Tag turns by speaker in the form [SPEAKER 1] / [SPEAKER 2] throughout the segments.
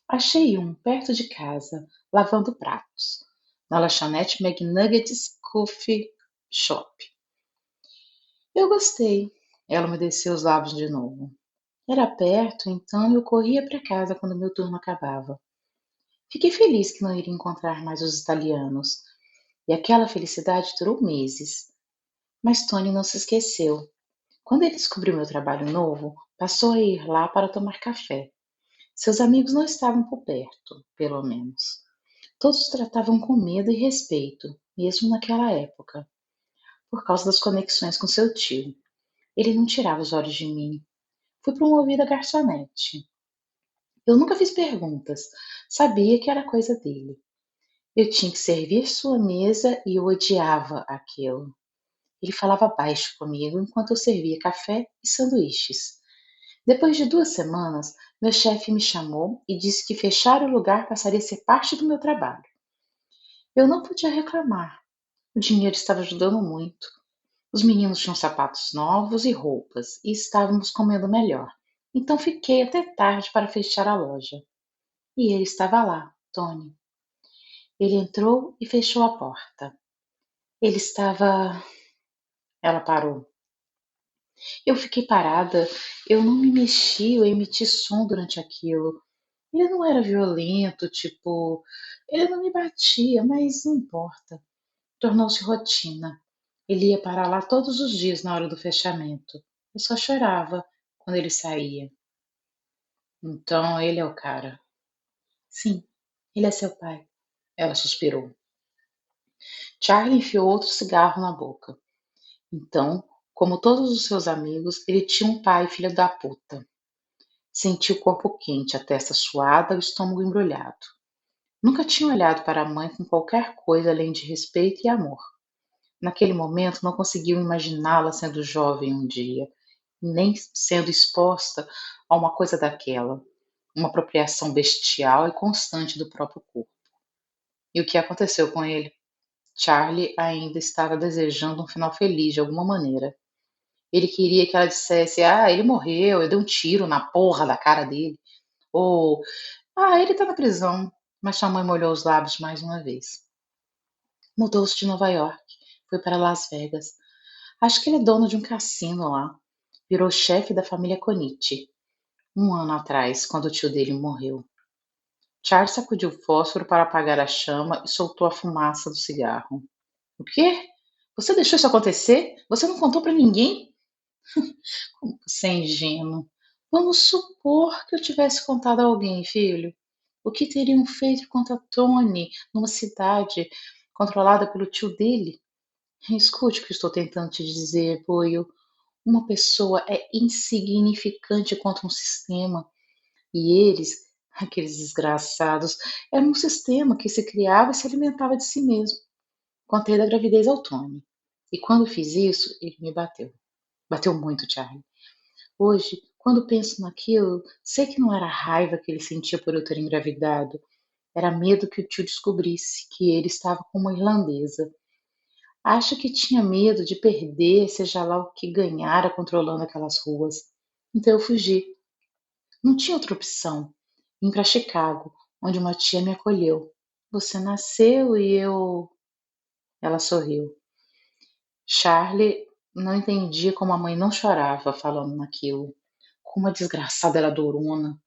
[SPEAKER 1] Achei um perto de casa, lavando pratos, na lanchonete McNuggets Coffee Shop. Eu gostei. Ela umedeceu os lábios de novo. Era perto, então eu corria para casa quando meu turno acabava. Fiquei feliz que não iria encontrar mais os italianos, e aquela felicidade durou meses. Mas Tony não se esqueceu. Quando ele descobriu meu trabalho novo, passou a ir lá para tomar café. Seus amigos não estavam por perto, pelo menos. Todos o tratavam com medo e respeito, mesmo naquela época, por causa das conexões com seu tio. Ele não tirava os olhos de mim. Fui promovida a garçonete. Eu nunca fiz perguntas, sabia que era coisa dele. Eu tinha que servir sua mesa e eu odiava aquilo. Ele falava baixo comigo enquanto eu servia café e sanduíches. Depois de 2 semanas, meu chefe me chamou e disse que fechar o lugar passaria a ser parte do meu trabalho. Eu não podia reclamar. O dinheiro estava ajudando muito. Os meninos tinham sapatos novos e roupas, e estávamos comendo melhor. Então fiquei até tarde para fechar a loja. E ele estava lá, Tony. Ele entrou e fechou a porta. Ele estava. Ela parou. Eu fiquei parada, eu não me mexi, eu emiti som durante aquilo. Ele não era violento, tipo. Ele não me batia, mas não importa. Tornou-se rotina. Ele ia parar lá todos os dias na hora do fechamento. Eu só chorava quando ele saía. Então ele é o cara. Sim, ele é seu pai. Ela suspirou. Charlie enfiou outro cigarro na boca. Então, como todos os seus amigos, ele tinha um pai filho da puta. Senti o corpo quente, a testa suada, o estômago embrulhado. Nunca tinha olhado para a mãe com qualquer coisa além de respeito e amor. Naquele momento, não conseguiu imaginá-la sendo jovem um dia, nem sendo exposta a uma coisa daquela, uma apropriação bestial e constante do próprio corpo. E o que aconteceu com ele? Charlie ainda estava desejando um final feliz de alguma maneira. Ele queria que ela dissesse: Ah, ele morreu, eu dei um tiro na porra da cara dele. Ou: Ah, ele tá na prisão. Mas sua mãe molhou os lábios mais uma vez. Mudou-se de Nova York, foi para Las Vegas. Acho que ele é dono de um cassino lá. Virou chefe da família Konichi. Um ano atrás, quando o tio dele morreu. Charles sacudiu o fósforo para apagar a chama e soltou a fumaça do cigarro. O quê? Você deixou isso acontecer? Você não contou para ninguém? Como você é ingênuo. Vamos supor que eu tivesse contado a alguém, filho. O que teriam feito contra Tony numa cidade controlada pelo tio dele? Escute o que estou tentando te dizer, Boyle. Uma pessoa é insignificante contra um sistema. E eles, aqueles desgraçados, eram um sistema que se criava e se alimentava de si mesmo. Contei da gravidez ao Tony. E quando fiz isso, ele me bateu. Bateu muito, Charlie. Hoje, quando penso naquilo, sei que não era raiva que ele sentia por eu ter engravidado. Era medo que o tio descobrisse que ele estava com uma irlandesa. Acho que tinha medo de perder, seja lá o que ganhara controlando aquelas ruas. Então eu fugi. Não tinha outra opção. Vim para Chicago, onde uma tia me acolheu. Você nasceu e eu. Ela sorriu. Charlie não entendia como a mãe não chorava falando naquilo. Como a desgraçada era durona.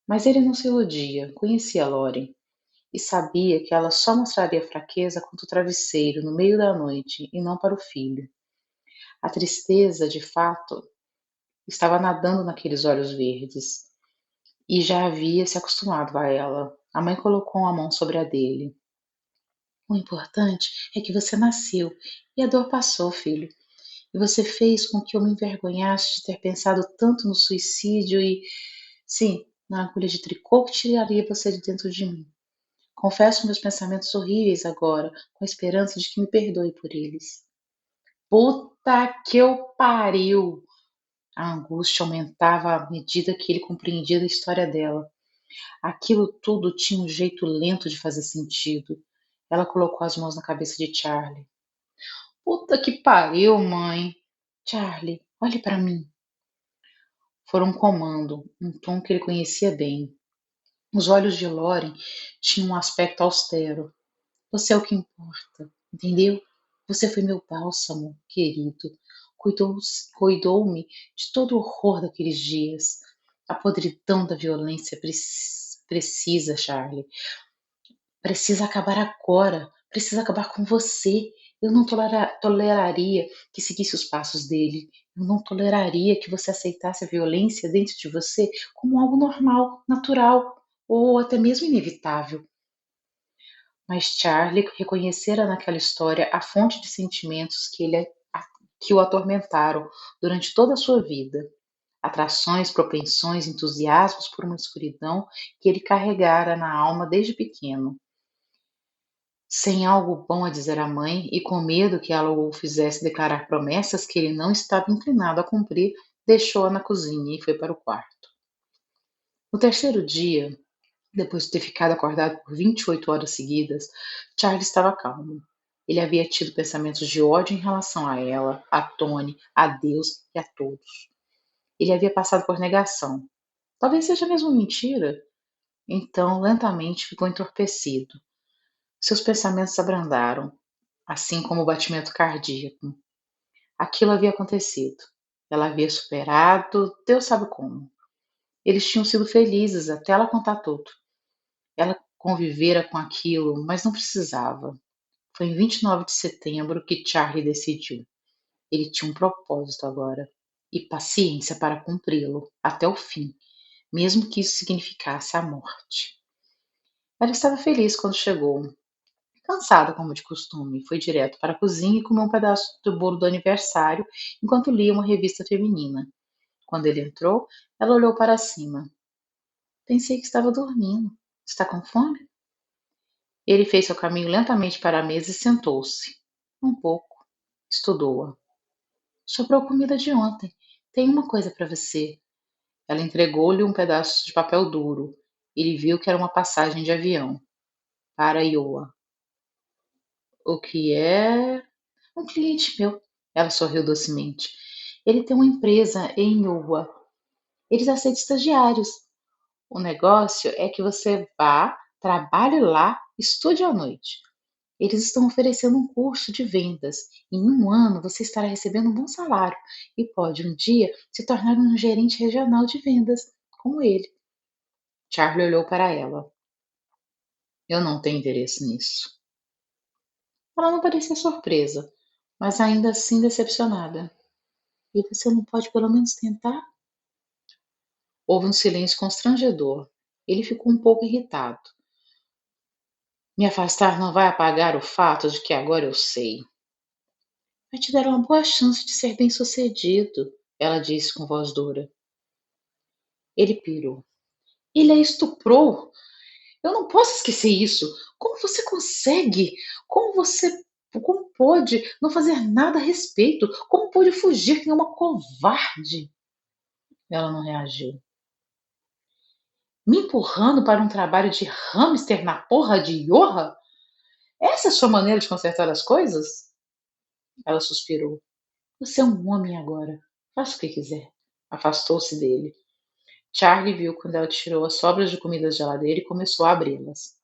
[SPEAKER 1] Mas ele não se iludia, conhecia Lori e sabia que ela só mostraria fraqueza contra o travesseiro no meio da noite e não para o filho. A tristeza, de fato, estava nadando naqueles olhos verdes e já havia se acostumado a ela. A mãe colocou a mão sobre a dele. O importante é que você nasceu e a dor passou, filho. E você fez com que eu me envergonhasse de ter pensado tanto no suicídio e, sim, na agulha de tricô que tiraria você de dentro de mim. Confesso meus pensamentos horríveis agora, com a esperança de que me perdoe por eles. Puta que eu pariu! A angústia aumentava à medida que ele compreendia a história dela. Aquilo tudo tinha um jeito lento de fazer sentido. Ela colocou as mãos na cabeça de Charlie. Puta que pariu, mãe! Charlie, olhe para mim. Foi um comando, um tom que ele conhecia bem. Os olhos de Lauren tinham um aspecto austero. Você é o que importa, entendeu? Você foi meu bálsamo, querido. Cuidou- Cuidou-me de todo o horror daqueles dias. A podridão da violência precisa, Charlie. Precisa acabar agora. Precisa acabar com você. Eu não toleraria que seguisse os passos dele. Eu não toleraria que você aceitasse a violência dentro de você como algo normal, natural ou até mesmo inevitável. Mas Charlie reconhecera naquela história a fonte de sentimentos que o atormentaram durante toda a sua vida. Atrações, propensões, entusiasmos por uma escuridão que ele carregara na alma desde pequeno. Sem algo bom a dizer à mãe e com medo que ela o fizesse declarar promessas que ele não estava inclinado a cumprir, deixou-a na cozinha e foi para o quarto. No terceiro dia, depois de ter ficado acordado por 28 horas seguidas, Charlie estava calmo. Ele havia tido pensamentos de ódio em relação a ela, a Tony, a Deus e a todos. Ele havia passado por negação. Talvez seja mesmo mentira. Então, lentamente ficou entorpecido. Seus pensamentos se abrandaram, assim como o batimento cardíaco. Aquilo havia acontecido. Ela havia superado, Deus sabe como. Eles tinham sido felizes até ela contar tudo. Ela convivera com aquilo, mas não precisava. Foi em 29 de setembro que Charlie decidiu. Ele tinha um propósito agora e paciência para cumpri-lo até o fim, mesmo que isso significasse a morte. Ela estava feliz quando chegou. Cansada como de costume, foi direto para a cozinha e comeu um pedaço do bolo do aniversário enquanto lia uma revista feminina. Quando ele entrou, ela olhou para cima. Pensei que estava dormindo. Está com fome? Ele fez seu caminho lentamente para a mesa e sentou-se. Um pouco. Estudou-a. Sobrou comida de ontem. Tenho uma coisa para você. Ela entregou-lhe um pedaço de papel duro. Ele viu que era uma passagem de avião. Para Iowa. O que é? Um cliente meu. Ela sorriu docemente. Ele tem uma empresa em Iowa. Eles aceitam estagiários. O negócio é que você vá, trabalhe lá, estude à noite. Eles estão oferecendo um curso de vendas. Em um ano você estará recebendo um bom salário e pode um dia se tornar um gerente regional de vendas, como ele. Charlie olhou para ela. Eu não tenho interesse nisso. Ela não parecia surpresa, mas ainda assim decepcionada. E você não pode pelo menos tentar? Houve um silêncio constrangedor. Ele ficou um pouco irritado. Me afastar não vai apagar o fato de que agora eu sei. Vai te dar uma boa chance de ser bem-sucedido, ela disse com voz dura. Ele pirou. Ele a estuprou. Eu não posso esquecer isso. Como você consegue? Como você. Como pode não fazer nada a respeito? Como pode fugir que é uma covarde? Ela não reagiu. Me empurrando para um trabalho de hamster na porra de Yoha? Essa é a sua maneira de consertar as coisas? Ela suspirou. Você é um homem agora. Faça o que quiser. Afastou-se dele. Charlie viu quando ela tirou as sobras de comida da geladeira e começou a abri-las.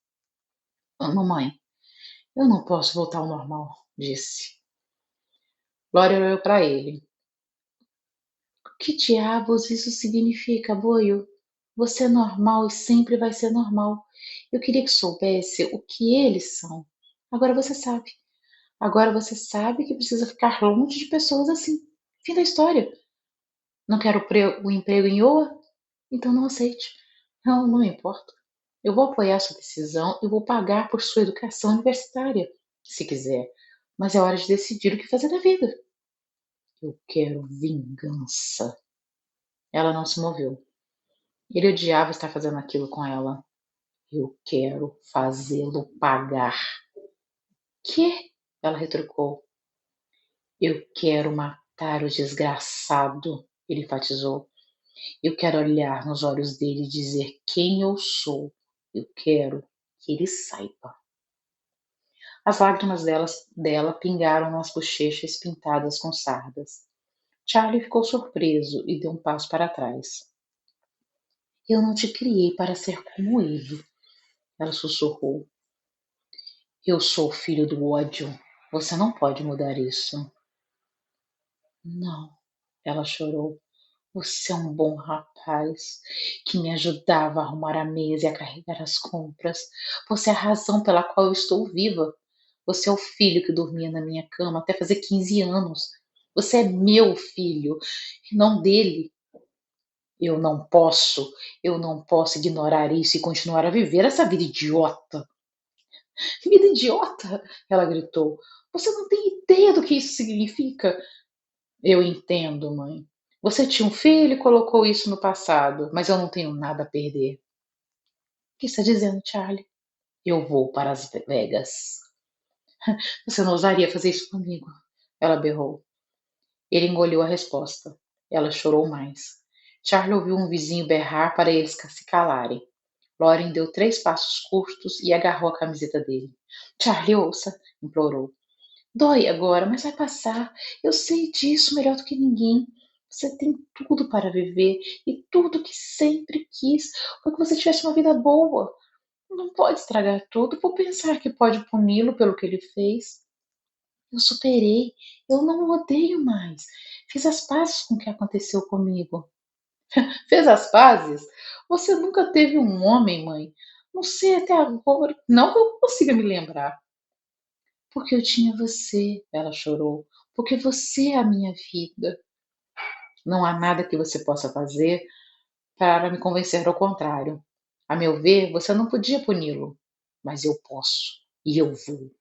[SPEAKER 1] Mamãe, eu não posso voltar ao normal, disse. Gloria olhou para ele. O que diabos isso significa, Boio? Você é normal e sempre vai ser normal. Eu queria que soubesse o que eles são. Agora você sabe. Agora você sabe que precisa ficar longe de pessoas assim. Fim da história. Não quer o emprego em Iowa? Então não aceite. Não me importa. Eu vou apoiar sua decisão e vou pagar por sua educação universitária, se quiser. Mas é hora de decidir o que fazer da vida. Eu quero vingança. Ela não se moveu. Ele odiava estar fazendo aquilo com ela. Eu quero fazê-lo pagar. Que? Ela retrucou. Eu quero matar o desgraçado, ele enfatizou. Eu quero olhar nos olhos dele e dizer quem eu sou. Eu quero que ele saiba. As lágrimas dela pingaram nas bochechas pintadas com sardas. Charlie ficou surpreso e deu um passo para trás. Eu não te criei para ser como ele, ela sussurrou. Eu sou o filho do ódio. Você não pode mudar isso. Não, ela chorou. Você é um bom rapaz que me ajudava a arrumar a mesa e a carregar as compras. Você é a razão pela qual eu estou viva. Você é o filho que dormia na minha cama até fazer 15 anos. Você é meu filho, e não dele. Eu não posso ignorar isso e continuar a viver essa vida idiota. Vida idiota! Ela gritou. Você não tem ideia do que isso significa. Eu entendo, mãe. Você tinha um filho e colocou isso no passado, mas eu não tenho nada a perder. O que está dizendo, Charlie? Eu vou para As Vegas. Você não ousaria fazer isso comigo? Ela berrou. Ele engoliu a resposta. Ela chorou mais. Charlie ouviu um vizinho berrar para eles se calarem. Lauren deu 3 passos curtos e agarrou a camiseta dele. Charlie, ouça, implorou. Dói agora, mas vai passar. Eu sei disso melhor do que ninguém. Você tem tudo para viver e tudo que sempre quis foi que você tivesse uma vida boa. Não pode estragar tudo por pensar que pode puni-lo pelo que ele fez. Eu superei. Eu não o odeio mais. Fiz as pazes com o que aconteceu comigo. Fez as pazes? Você nunca teve um homem, mãe? Não sei até agora. Não que eu consiga me lembrar. Porque eu tinha você, ela chorou. Porque você é a minha vida. Não há nada que você possa fazer para me convencer ao contrário. A meu ver, você não podia puni-lo. Mas eu posso. E eu vou.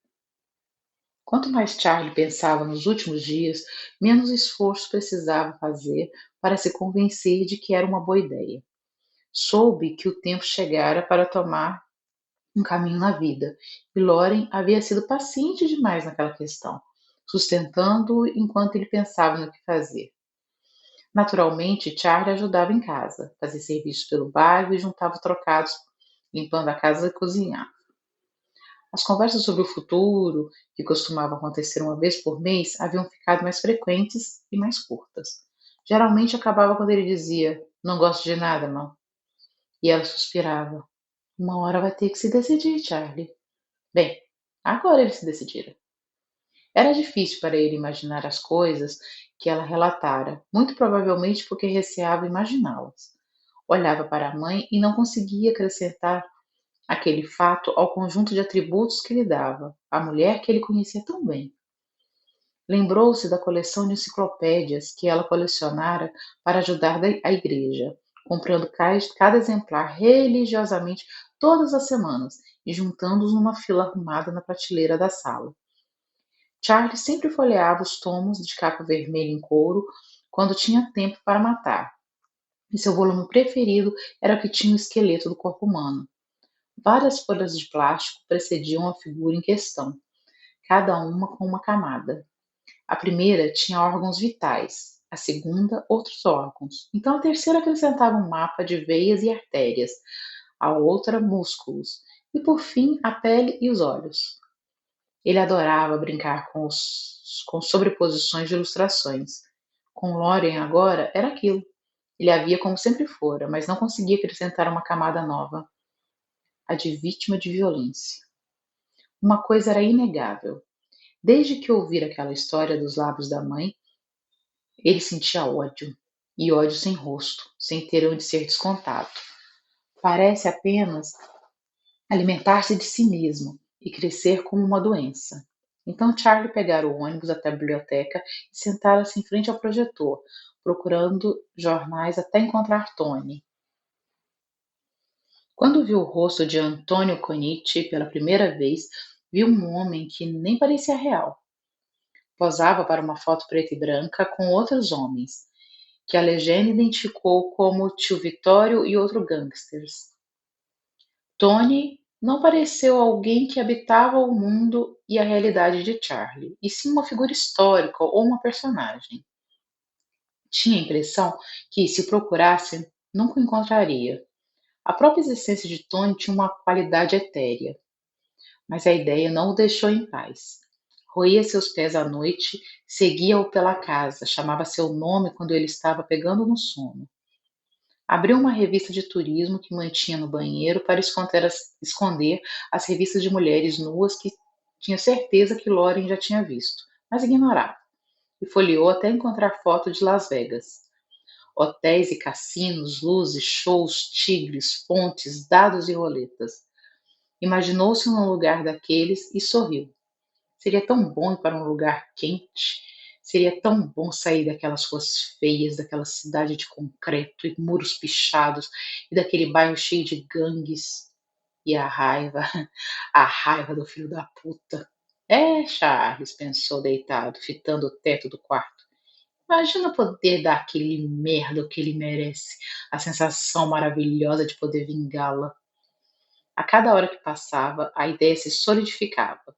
[SPEAKER 1] Quanto mais Charlie pensava nos últimos dias, menos esforço precisava fazer para se convencer de que era uma boa ideia. Soube que o tempo chegara para tomar um caminho na vida, e Lauren havia sido paciente demais naquela questão, sustentando-o enquanto ele pensava no que fazer. Naturalmente, Charlie ajudava em casa, fazia serviços pelo bairro e juntava trocados, limpando a casa e cozinhar. As conversas sobre o futuro, que costumavam acontecer uma vez por mês, haviam ficado mais frequentes e mais curtas. Geralmente acabava quando ele dizia: Não gosto de nada, mãe. E ela suspirava: Uma hora vai ter que se decidir, Charlie. Bem, agora eles se decidiram. Era difícil para ele imaginar as coisas que ela relatara, muito provavelmente porque receava imaginá-las. Olhava para a mãe e não conseguia acrescentar aquele fato ao conjunto de atributos que lhe dava, a mulher que ele conhecia tão bem. Lembrou-se da coleção de enciclopédias que ela colecionara para ajudar a igreja, comprando cada exemplar religiosamente todas as semanas e juntando-os numa fila arrumada na prateleira da sala. Charlie sempre folheava os tomos de capa vermelha em couro quando tinha tempo para matar, e seu volume preferido era o que tinha o esqueleto do corpo humano. Várias folhas de plástico precediam a figura em questão, cada uma com uma camada. A primeira tinha órgãos vitais, a segunda, outros órgãos. Então a terceira acrescentava um mapa de veias e artérias, a outra, músculos, e por fim, a pele e os olhos. Ele adorava brincar com sobreposições de ilustrações. Com Lauren agora era aquilo. Ele a via como sempre fora, mas não conseguia acrescentar uma camada nova, a de vítima de violência. Uma coisa era inegável. Desde que ouvira aquela história dos lábios da mãe, ele sentia ódio. E ódio sem rosto, sem ter onde ser descontado. Parece apenas alimentar-se de si mesmo e crescer como uma doença. Então Charlie pegara o ônibus até a biblioteca e sentara-se em frente ao projetor, procurando jornais até encontrar Tony. Quando viu o rosto de Antonio Conici pela primeira vez, viu um homem que nem parecia real. Posava para uma foto preta e branca com outros homens, que a legenda identificou como Tio Vitório e outros gangsters. Tony não pareceu alguém que habitava o mundo e a realidade de Charlie, e sim uma figura histórica ou uma personagem. Tinha a impressão que, se procurasse, nunca o encontraria. A própria existência de Tony tinha uma qualidade etérea, mas a ideia não o deixou em paz. Roía seus pés à noite, seguia-o pela casa, chamava seu nome quando ele estava pegando no sono. Abriu uma revista de turismo que mantinha no banheiro para esconder as revistas de mulheres nuas que tinha certeza que Lauren já tinha visto, mas ignorava, e folheou até encontrar foto de Las Vegas. Hotéis e cassinos, luzes, shows, tigres, fontes, dados e roletas. Imaginou-se num lugar daqueles e sorriu. Seria tão bom ir para um lugar quente. Seria tão bom sair daquelas ruas feias, daquela cidade de concreto e muros pichados e daquele bairro cheio de gangues. E a raiva, a raiva do filho da puta. É, Charles, pensou deitado, fitando o teto do quarto. Imagina poder dar aquele merda o que ele merece, a sensação maravilhosa de poder vingá-la. A cada hora que passava, a ideia se solidificava.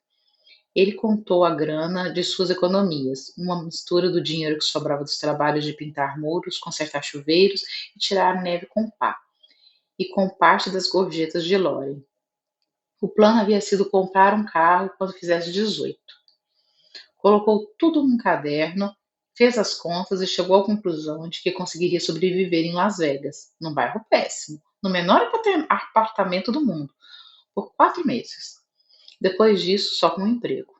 [SPEAKER 1] Ele contou a grana de suas economias, uma mistura do dinheiro que sobrava dos trabalhos de pintar muros, consertar chuveiros e tirar a neve com pá, e com parte das gorjetas de Lore. O plano havia sido comprar um carro quando fizesse 18. Colocou tudo num caderno, fez as contas e chegou à conclusão de que conseguiria sobreviver em Las Vegas, num bairro péssimo, no menor apartamento do mundo, por 4 meses. Depois disso, só com um emprego.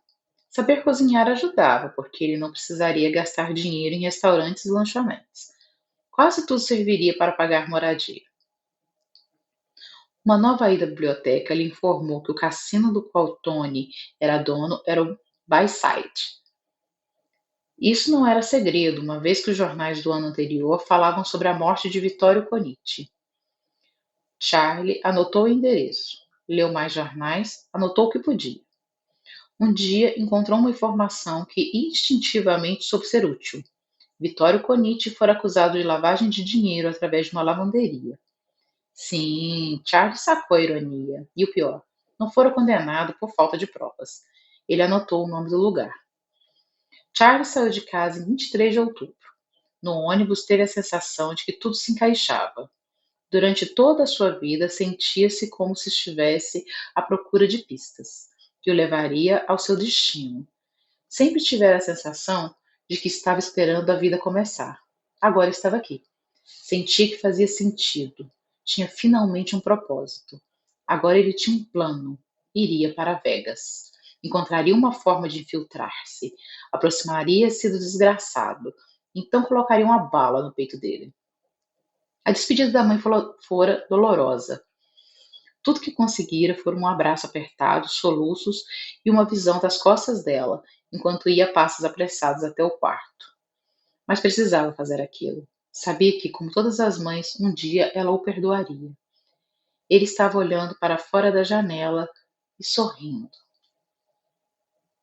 [SPEAKER 1] Saber cozinhar ajudava, porque ele não precisaria gastar dinheiro em restaurantes e lanchonetes. Quase tudo serviria para pagar moradia. Uma nova ida à biblioteca lhe informou que o cassino do qual Tony era dono era o Bayside. Isso não era segredo, uma vez que os jornais do ano anterior falavam sobre a morte de Vittorio Conitti. Charlie anotou o endereço, leu mais jornais, anotou o que podia. Um dia encontrou uma informação que instintivamente soube ser útil. Vittorio Conitti fora acusado de lavagem de dinheiro através de uma lavanderia. Sim, Charlie sacou a ironia. E o pior, não fora condenado por falta de provas. Ele anotou o nome do lugar. Charlie saiu de casa em 23 de outubro. No ônibus teve a sensação de que tudo se encaixava. Durante toda a sua vida sentia-se como se estivesse à procura de pistas, que o levaria ao seu destino. Sempre tivera a sensação de que estava esperando a vida começar. Agora estava aqui. Sentia que fazia sentido. Tinha finalmente um propósito. Agora ele tinha um plano. Iria para Vegas. Encontraria uma forma de infiltrar-se. Aproximaria-se do desgraçado. Então colocaria uma bala no peito dele. A despedida da mãe fora dolorosa. Tudo que conseguira foi um abraço apertado, soluços e uma visão das costas dela, enquanto ia a passos apressados até o quarto. Mas precisava fazer aquilo. Sabia que, como todas as mães, um dia ela o perdoaria. Ele estava olhando para fora da janela e sorrindo.